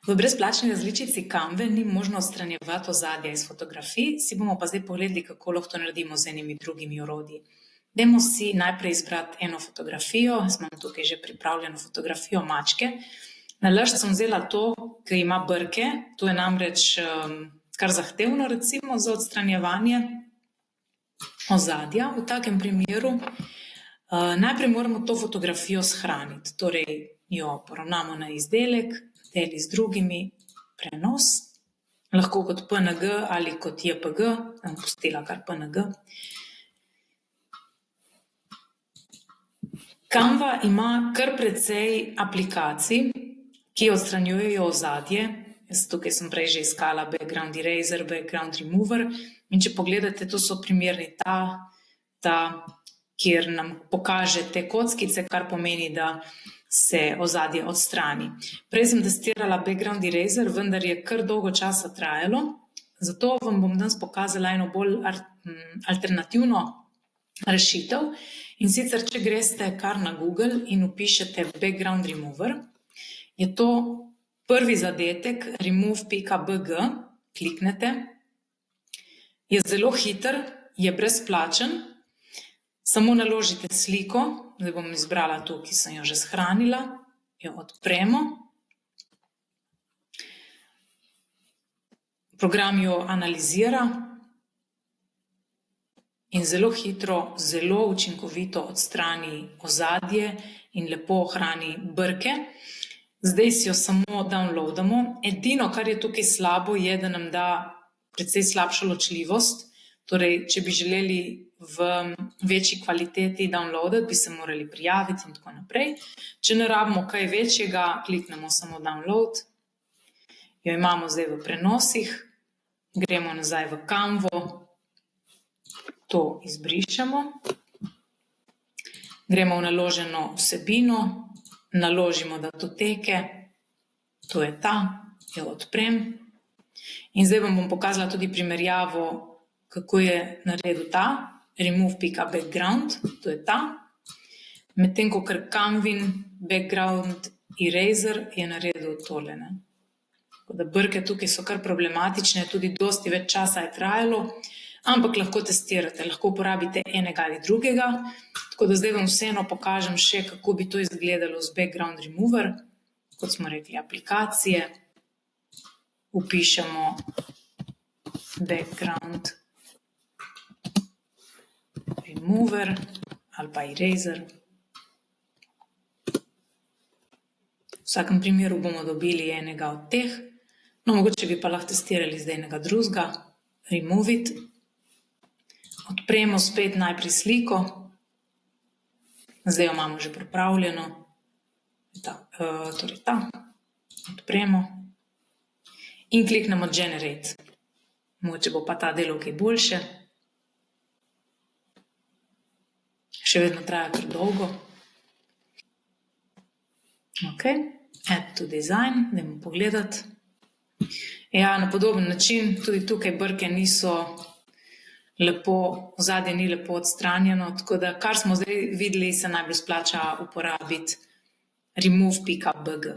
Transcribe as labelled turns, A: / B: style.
A: V brezplačni različici Canve ni možno odstranjevati ozadja iz fotografij, si bomo pa zdaj pogledali, kako lahko to naredimo z enimi drugimi orodji. Dajmo si najprej izbrati eno fotografijo, jaz imam tukaj že pripravljeno fotografijo mačke. Nalašč sem vzela to, ki ima brke, to je namreč kar zahtevno recimo za odstranjevanje ozadja v takem primeru. Najprej moramo to fotografijo shraniti, torej jo poravnamo na izdelek, deli z drugimi, prenos, lahko kot PNG ali kot JPG, bom pustila kar PNG. Canva ima kar precej aplikacij, ki odstranjujejo ozadje. Jaz tukaj sem prej že iskala background eraser, background remover in če pogledate, to so primerni kjer nam pokaže te kockice, kar pomeni, da se ozadje odstrani. Prej sem testirala background eraser, vendar je kar dolgo časa trajalo, zato vam bom danes pokazala eno bolj alternativno rešitev. In sicer, če greste kar na Google in vpišete background remover, je to prvi zadetek remove.bg, kliknete, je zelo hiter, je brezplačen, samo naložite sliko, zdaj bom izbrala to, ki sem jo že shranila, jo odpremo. Program jo analizira in zelo hitro, zelo učinkovito odstrani ozadje in lepo ohrani brke. Zdaj si jo samo downloadamo. Edino, kar je tukaj slabo, je, da nam da precej slabšo ločljivost. Torej, če bi želeli v večji kvaliteti downloadati, bi se morali prijaviti in tako naprej. Če ne rabimo kaj večjega, kliknemo samo download. Jo imamo zdaj v prenosih. Gremo nazaj v Canvo. To izbrišemo. Gremo v naloženo vsebino. Naložimo datoteke. To je ta. Jo odprem. In zdaj vam bom pokazala tudi primerjavo, kako je naredil ta, remove.background, to je ta, medtem ko Canvin background eraser je naredil tole. Tako da brke tukaj so kar problematične, tudi dosti več časa je trajalo, ampak lahko testirate, lahko uporabite enega ali drugega. Tako da zdaj vam vseeno pokažem še, kako bi to izgledalo z background remover. Kot smo rekli, aplikacije, vpišemo background remover ali pa eraser. V vsakem primeru bomo dobili enega od teh. No, mogoče bi pa lahko testirali zdaj enega drugega. Remove it. Odpremo spet najprej sliko. Zdaj jo imamo že pripravljeno. Torej ta. Odpremo. In kliknemo generate. Mogoče bo pa ta delo kaj boljše. Še vedno traja kar dolgo. Ok, add to design, dajmo pogledati. Ja, na podoben način, tudi tukaj brke niso lepo, ozadje ni lepo odstranjeno, tako da kar smo zdaj videli, se najbolj splača uporabiti remove.bg.